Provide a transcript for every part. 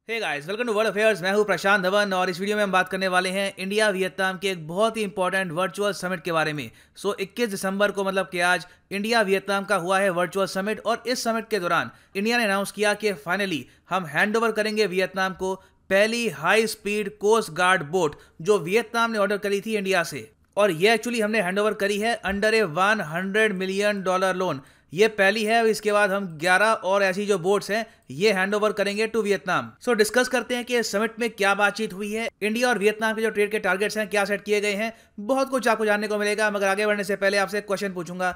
Hey guys, welcome to world affairs. मैं हूं प्रशांत धवन और इस वीडियो में हम बात करने वाले हैं इंडिया वियतनाम के एक बहुत ही इंपॉर्टेंट वर्चुअल समिट के बारे में। 21 दिसंबर को मतलब कि आज इंडिया वियतनाम का हुआ है वर्चुअल समिट और इस समिट के दौरान इंडिया ने अनाउंस किया कि फाइनली हम हैंड ओवर करेंगे वियतनाम को पहली high speed coast guard boat जो वियतनाम ने ऑर्डर करी थी इंडिया से। और ये एक्चुअली हमने हैंडओवर करी है अंडर ए $100 मिलियन लोन। ये पहली है। इसके बाद हम 11 और ऐसी जो बोट्स हैं ये हैंडओवर करेंगे टू वियतनाम। सो डिस्कस करते हैं कि इस समिट में क्या बातचीत हुई है, इंडिया और वियतनाम के जो ट्रेड के टारगेट्स हैं क्या सेट किए गए हैं। बहुत कुछ आपको जानने को मिलेगा, मगर आगे बढ़ने से पहले आपसे एक क्वेश्चन पूछूंगा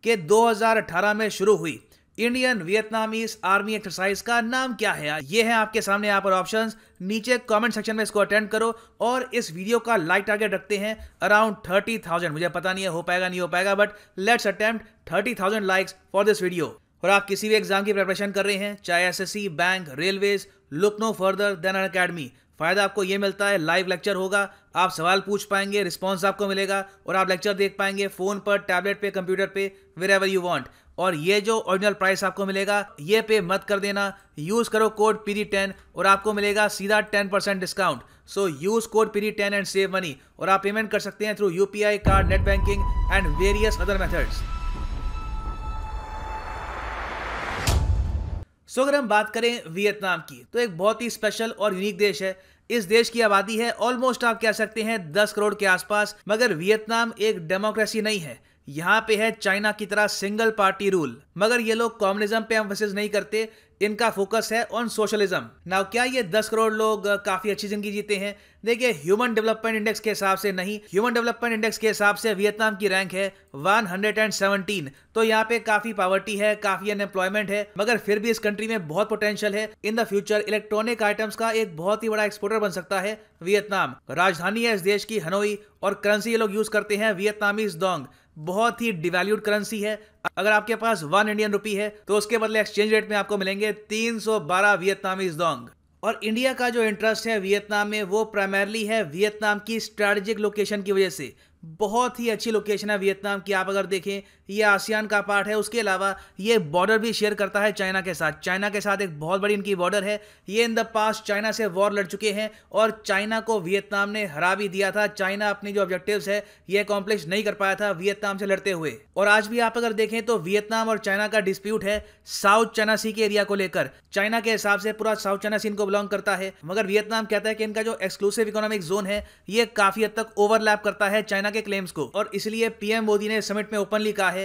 कि 2018 में शुरू हुई इंडियन वियतनामीज आर्मी एक्सरसाइज का नाम क्या है। ये है आपके सामने यहाँ पर ऑप्शंस। नीचे कमेंट सेक्शन में इसको अटेंड करो और इस वीडियो का लाइक टारगेट रखते हैं अराउंड 30,000। मुझे पता नहीं है हो पाएगा नहीं हो पाएगा, but let's attempt 30,000 likes for this video. और आप किसी भी एग्जाम की प्रिपरेशन कर रहे हैं, चाहे SSC, bank, railways, look no further than Unacademy. फायदा आपको ये मिलता है, लाइव लेक्चर होगा, आप सवाल पूछ पाएंगे, रिस्पॉन्स आपको मिलेगा और आप लेक्चर देख पाएंगे फोन पर, टैबलेट पे, कंप्यूटर पे, वेयर यू वांट। और ये जो ओरिजिनल प्राइस आपको मिलेगा ये पे मत कर देना, यूज करो कोड PD10 और आपको मिलेगा सीधा 10% discount. So use code PD10 and save money. और आप पेमेंट कर सकते हैं through UPI card, net banking and various other methods. So अगर हम बात करें वियतनाम की तो एक बहुत ही स्पेशल और यूनिक देश है। इस देश की आबादी है ऑलमोस्ट आप कह सकते हैं 10 करोड़ के आसपास, मगर वियतनाम एक डेमोक्रेसी नहीं है। यहाँ पे है चाइना की तरह सिंगल पार्टी रूल, मगर ये लोग कम्युनिज्म पे एम्फेसिस नहीं करते, इनका फोकस है ऑन सोशलिज्म। नाउ क्या ये 10 करोड़ लोग काफी अच्छी जिंदगी जीते हैं? देखिए, ह्यूमन डेवलपमेंट इंडेक्स के हिसाब से नहीं, ह्यूमन डेवलपमेंट इंडेक्स के हिसाब से वियतनाम की रैंक है 117। तो यहाँ पे काफी पॉवर्टी है, काफी अनएम्प्लॉयमेंट है, मगर फिर भी इस कंट्री में बहुत पोटेंशियल है। In the future electronic items का एक बहुत ही बड़ा एक्सपोर्टर बन सकता है वियतनाम। राजधानी है इस देश की हनोई और करेंसी ये लोग यूज करते हैं वियतनामीज डोंग। बहुत ही डिवैल्यूड करेंसी है। अगर आपके पास 1 इंडियन रुपी है तो उसके बदले एक्सचेंज रेट में आपको मिलेंगे 312 वियतनामीज डोंग। और इंडिया का जो इंटरेस्ट है वियतनाम में वो प्राइमरली है वियतनाम की स्ट्रैटेजिक लोकेशन की वजह से। बहुत ही अच्छी लोकेशन है वियतनाम की। आप अगर देखें ये आसियान का पार्ट है, उसके अलावा ये बॉर्डर भी शेयर करता है चाइना के साथ। चाइना के साथ एक बहुत बड़ी इनकी बॉर्डर है। ये इन द पास्ट चाइना से वॉर लड़ चुके हैं और चाइना को वियतनाम ने हरा भी दिया था। चाइना अपनी जो ऑब्जेक्टिव्स है ये अकॉम्प्लिश नहीं कर पाया था वियतनाम से लड़ते हुए। और आज भी आप अगर देखें तो वियतनाम और चाइना का डिस्प्यूट है साउथ चाइना सी के एरिया को लेकर। चाइना के हिसाब से पूरा साउथ चाइना सी इनको बिलोंग करता है, मगर वियतनाम कहता है कि इनका जो एक्सक्लूसिव इकोनॉमिक जोन है ये काफी हद तक ओवरलैप करता है चाइना के क्लेम्स को। और इसलिए पीएम मोदी ने समिट में ओपनली कहा है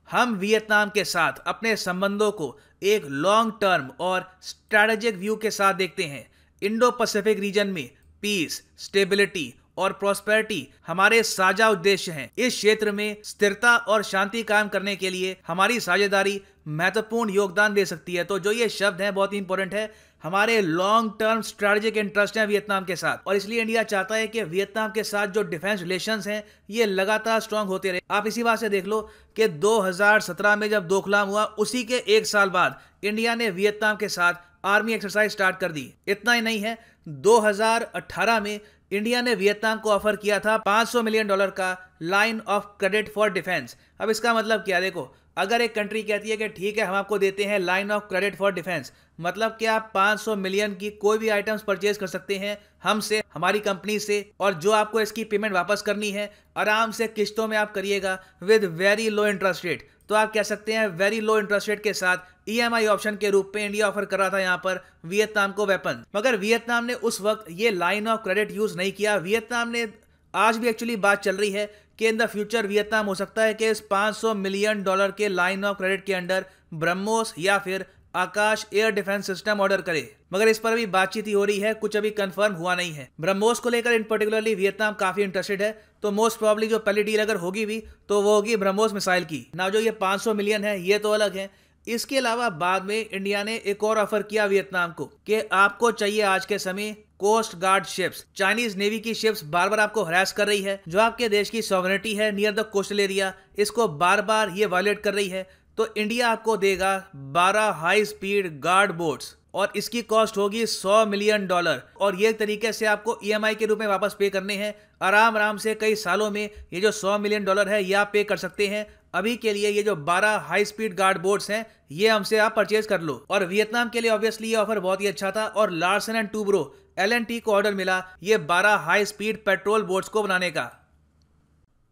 हम वियतनाम के साथ अपने संबंधों को एक लॉन्ग टर्म और स्ट्रैटेजिक व्यू के साथ देखते हैं। इंडो पैसिफिक रीजन में पीस, स्टेबिलिटी और प्रॉस्पेरिटी हमारे साझा उद्देश्य हैं। इस क्षेत्र में स्थिरता और शांति कायम करने के लिए हमारी साझेदारी महत्वपूर्ण योगदान दे सकती है। तो जो ये शब्द है बहुत ही इंपॉर्टेंट है, हमारे लॉन्ग टर्म स्ट्रैटेजिक इंटरेस्ट है वियतनाम के साथ। और इसलिए इंडिया चाहता है कि वियतनाम के साथ जो डिफेंस रिलेशंस हैं ये लगातार स्ट्रांग होते रहे। आप इसी बात से देख लो कि 2017 में जब डोकलाम हुआ उसी के एक साल बाद इंडिया ने वियतनाम के साथ आर्मी एक्सरसाइज स्टार्ट कर दी। इतना ही नहीं है, 2018 में इंडिया ने वियतनाम को ऑफर किया था $500 मिलियन का line of credit for defence. अब इसका मतलब क्या? देखो, अगर एक कंट्री कहती है कि ठीक है हम आपको देते हैं line of credit for defence, मतलब कि आप 500 मिलियन की कोई भी आइटम्स परचेज कर सकते हैं हमसे, हमारी कंपनी से, और जो आपको इसकी पेमेंट वापस करनी है आराम से किस्तों में आप करिएगा with very low interest rate. तो आप कह सकते हैं वेरी लो इंटरेस्ट रेट के साथ EMI ऑप्शन के रूप में इंडिया ऑफर कर रहा था यहाँ पर वियतनाम को वेपन। मगर वियतनाम ने उस वक्त ये लाइन ऑफ क्रेडिट यूज नहीं किया। वियतनाम ने, आज भी एक्चुअली बात चल रही है कि इन द फ्यूचर वियतनाम हो सकता है कि इस $500 मिलियन के लाइन ऑफ क्रेडिट के अंडर ब्रह्मोस या फिर आकाश एयर डिफेंस सिस्टम ऑर्डर करे, मगर इस पर अभी बातचीत ही हो रही है, कुछ अभी कंफर्म हुआ नहीं है। ब्रह्मोस को लेकर इन पर्टिकुलरली वियतनाम काफी इंटरेस्टेड है, तो मोस्ट प्रॉब्ली जो पहली डील अगर होगी भी तो वो होगी ब्रह्मोस मिसाइल की। ना जो ये 500 मिलियन है ये तो अलग है। इसके अलावा बाद में इंडिया ने एक और ऑफर किया वियतनाम को कि आपको चाहिए आज के समय coast guard ships. Chinese navy की शिप्स बार बार आपको हरास कर रही है, जो आपके देश की सॉवरेनिटी है नियर द कोस्टल एरिया, इसको बार बार ये वायलेट कर रही है। तो इंडिया आपको देगा 12 हाई स्पीड गार्ड बोट्स और इसकी कॉस्ट होगी $100 मिलियन। और ये तरीके से आपको EMI के रूप में वापस पे करने हैं आराम आराम से। कई सालों में ये जो $100 मिलियन है ये आप पे कर सकते हैं अभी के लिए ये जो 12 हाई स्पीड गार्ड बोट्स हैं ये हमसे आप परचेज कर लो। और वियतनाम के लिए ऑब्वियसली ये ऑफर बहुत ही अच्छा था और लार्सन एंड टूब्रो L&T को ऑर्डर मिला ये 12 हाई स्पीड पेट्रोल बोट्स को बनाने का।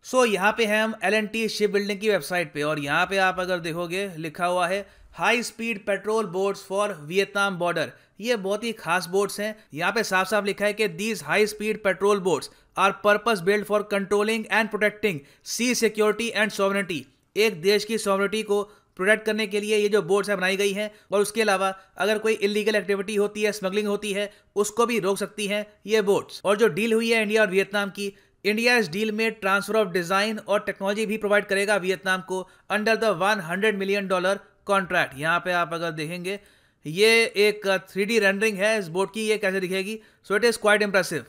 सो यहाँ पे हैं हम L&T शिप बिल्डिंग की वेबसाइट पे और यहाँ पे आप अगर देखोगे लिखा हुआ है high speed patrol boats for Vietnam border. ये बहुत ही खास बोट्स हैं। यहाँ पे साफ साफ लिखा है कि these high speed patrol boats are purpose build for controlling and protecting sea security and sovereignty. एक देश की सॉवरेनिटी को प्रोटेक्ट करने के लिए ये जो बोट्स है बनाई गई हैं और उसके अलावा अगर कोई इलीगल एक्टिविटी होती है, स्मगलिंग होती है, उसको भी रोक सकती हैं ये बोट्स। और जो डील हुई है इंडिया और वियतनाम की, इंडिया इस डील में ट्रांसफर ऑफ डिजाइन और टेक्नोलॉजी भी प्रोवाइड करेगा वियतनाम को अंडर द $100 मिलियन कॉन्ट्रैक्ट। यहाँ पे आप अगर देखेंगे ये एक 3D रेंडरिंग है इस बोट की, ये कैसे दिखेगी। So it is quite impressive.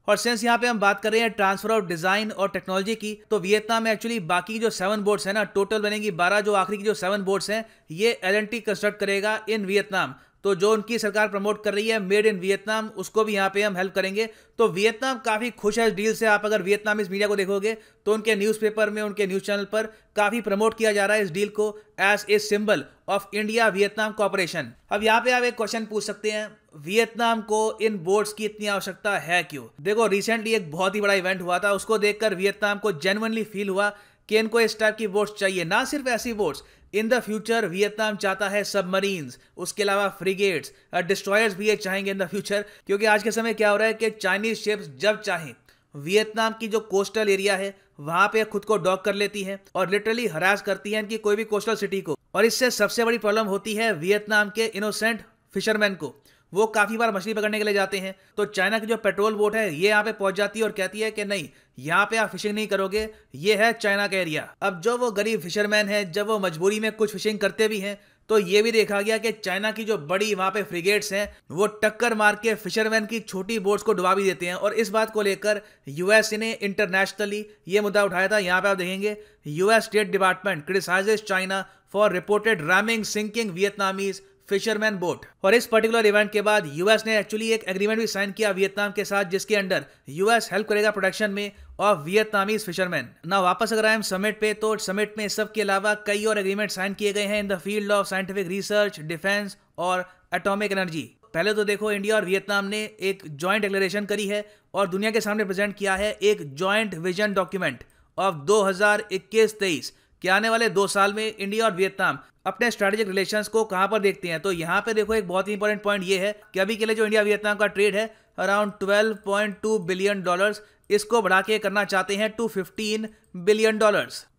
और सिंस यहाँ पे हम बात कर रहे हैं ट्रांसफर ऑफ डिजाइन और टेक्नोलॉजी की, तो वियतनाम में एक्चुअली बाकी जो 7 बोट्स हैं ना, टोटल बनेगी 12, जो आखिरी की जो 7 बोट्स हैं ये L&T कंस्ट्रक्ट करेगा इन वियतनाम। तो जो उनकी सरकार प्रमोट कर रही है मेड इन वियतनाम, उसको भी यहाँ पे हम हेल्प करेंगे। तो वियतनाम काफी खुश है इस डील से। आप अगर वियतनामीज मीडिया को देखोगे तो उनके न्यूज़पेपर में, उनके न्यूज चैनल पर काफी प्रमोट किया जा रहा है इस डील को as a symbol of India Vietnam cooperation. अब यहाँ पे आप एक क्वेश्चन पूछ सकते हैं, वियतनाम को इन बोट्स की इतनी आवश्यकता है क्यों? देखो रिसेंटली एक बहुत ही बड़ा इवेंट हुआ था, उसको देखकर वियतनाम को जेन्युइनली फील हुआ कि इनको इस टाइप की बोट्स चाहिए। ना सिर्फ ऐसी boats, in the future Vietnam चाहता है सबमरीन्स, उसके अलावा फ्रिगेट्स, डिस्ट्रॉयर्स भी ये चाहेंगे इन द फ्यूचर। क्योंकि आज के समय क्या हो रहा है कि चाइनीज शिप्स जब चाहें वियतनाम की जो कोस्टल एरिया है वहां पे खुद को डॉक कर लेती है और लिटरली हरास करती है इनकी कोई भी कोस्टल सिटी को। और इससे सबसे बड़ी प्रॉब्लम होती है वियतनाम के इनोसेंट फिशरमैन को। वो काफी बार मछली पकड़ने के लिए जाते हैं तो चाइना की जो पेट्रोल बोट है ये यहाँ पे पहुंच जाती है और कहती है कि नहीं, यहाँ पे आप फिशिंग नहीं करोगे, ये है चाइना का एरिया। अब जो वो गरीब फिशरमैन है, जब वो मजबूरी में कुछ फिशिंग करते भी हैं तो ये भी देखा गया कि चाइना की जो बड़ी वहां पे फ्रिगेट्स हैं वो टक्कर मार के फिशरमैन की छोटी बोट्स को डुबा भी देते हैं। और इस बात को लेकर यूएस ने इंटरनेशनली ये मुद्दा उठाया था। यहाँ पे आप देखेंगे US state department criticises China for reported ramming sinking Vietnamese fisherman boat. और इस पर्टिकुलर इवेंट के बाद यूएस ने एक्चुअली एक एग्रीमेंट भी साइन किया वियतनाम के साथ, जिसके अंडर यूएस हेल्प करेगा प्रोटेक्शन में ऑफ वियतनामीज फिशरमैन। ना वापस अगर आए हम समिट पे, तो समिट में सब के अलावा कई और एग्रीमेंट साइन किए गए हैं in the field of scientific research, defence और एटॉमिक एनर्जी। पहले तो देखो इंडिया और वियतनाम ने एक जॉइंट डिक्लेरेशन करी है और दुनिया के सामने प्रेजेंट किया है एक जॉइंट विजन डॉक्यूमेंट ऑफ 2021-23 कि आने वाले 2 साल में इंडिया और वियतनाम अपने स्ट्रेटेजिक रिलेशंस को कहां पर देखते हैं। तो यहाँ पे देखो एक बहुत ही इंपॉर्टेंट पॉइंट ये है कि अभी के लिए जो इंडिया वियतनाम का ट्रेड है अराउंड $12.2 बिलियन, इसको बढ़ा के करना चाहते हैं टू $15 बिलियन।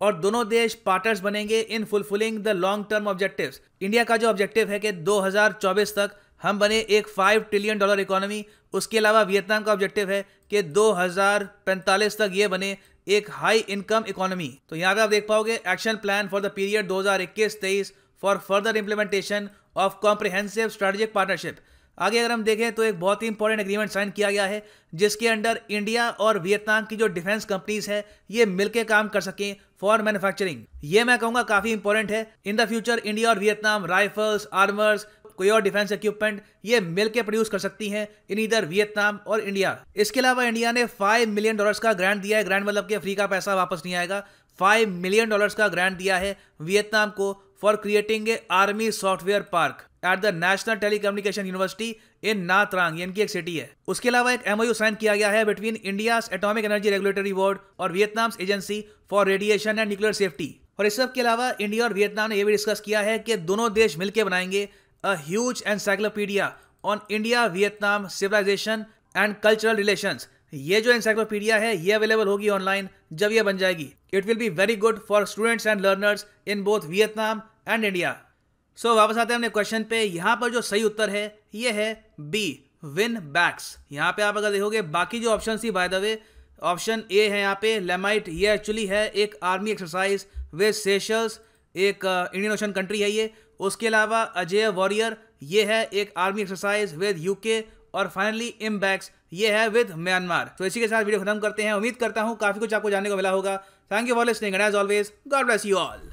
और दोनों देश पार्टनर्स बनेंगे in fulfilling the long term objectives. India का जो ऑब्जेक्टिव है कि 2024 तक हम बने एक $5 ट्रिलियन इकोनॉमी। उसके अलावा वियतनाम का ऑब्जेक्टिव है कि 2045 तक ये बने एक हाई इनकम इकोनॉमी। तो यहाँ पे आप देख पाओगे action plan for the period 2021-23 for further implementation of comprehensive strategic partnership. आगे अगर हम देखें तो एक बहुत ही इंपॉर्टेंट एग्रीमेंट साइन किया गया है जिसके अंडर इंडिया और वियतनाम की जो डिफेंस कंपनीज है ये मिलकर काम कर सकें फॉर मैन्युफैक्चरिंग। ये मैं कहूंगा काफी इंपॉर्टेंट है। इन द फ्यूचर इंडिया और वियतनाम राइफल्स, आर्मर्स, कोई और डिफेंस इक्विपमेंट ये मिलकर प्रोड्यूस कर सकती हैं इन इधर वियतनाम और इंडिया। इसके अलावा इंडिया ने $5 मिलियन का ग्रांट दिया है। ग्रांट मतलब कि फ्री का पैसा वापस नहीं आएगा। $5 मिलियन का ग्रांट दिया है वियतनाम को for creating a army software park at the national telecommunication university in Nha Trang, इनकी एक सिटी है। उसके अलावा एक MOU साइन किया गया है between India's atomic energy regulatory board और Vietnam's agency for radiation and nuclear safety. और इस सब के अलावा इंडिया और वियतनाम ने यह भी डिस्कस किया है कि दोनों देश मिलकर बनाएंगे a huge encyclopedia on India Vietnam civilization and cultural relations। ये जो encyclopedia है ये अवेलेबल होगी ऑनलाइन जब ये बन जाएगी। It will be very good for students and learners in both Vietnam and India। So वापस आते हैं अपने क्वेश्चन पे। यहाँ पर जो सही उत्तर है ये है B, विन बैक्स। यहाँ पे आप अगर देखोगे बाकी जो ऑप्शन थी, by the way option A है यहाँ पे लेमाइट, ये एक्चुअली है एक आर्मी एक्सरसाइज विद सेशल्स, एक इंडियन ओशन कंट्री है ये। उसके अलावा अजय वॉरियर ये है एक आर्मी एक्सरसाइज विद यूके। और फाइनली इम्बैक्स ये है विद म्यांमार। तो इसी के साथ वीडियो खत्म करते हैं। उम्मीद करता हूँ काफी कुछ आपको जानने को मिला होगा। Thank you for listening and as always God bless you all.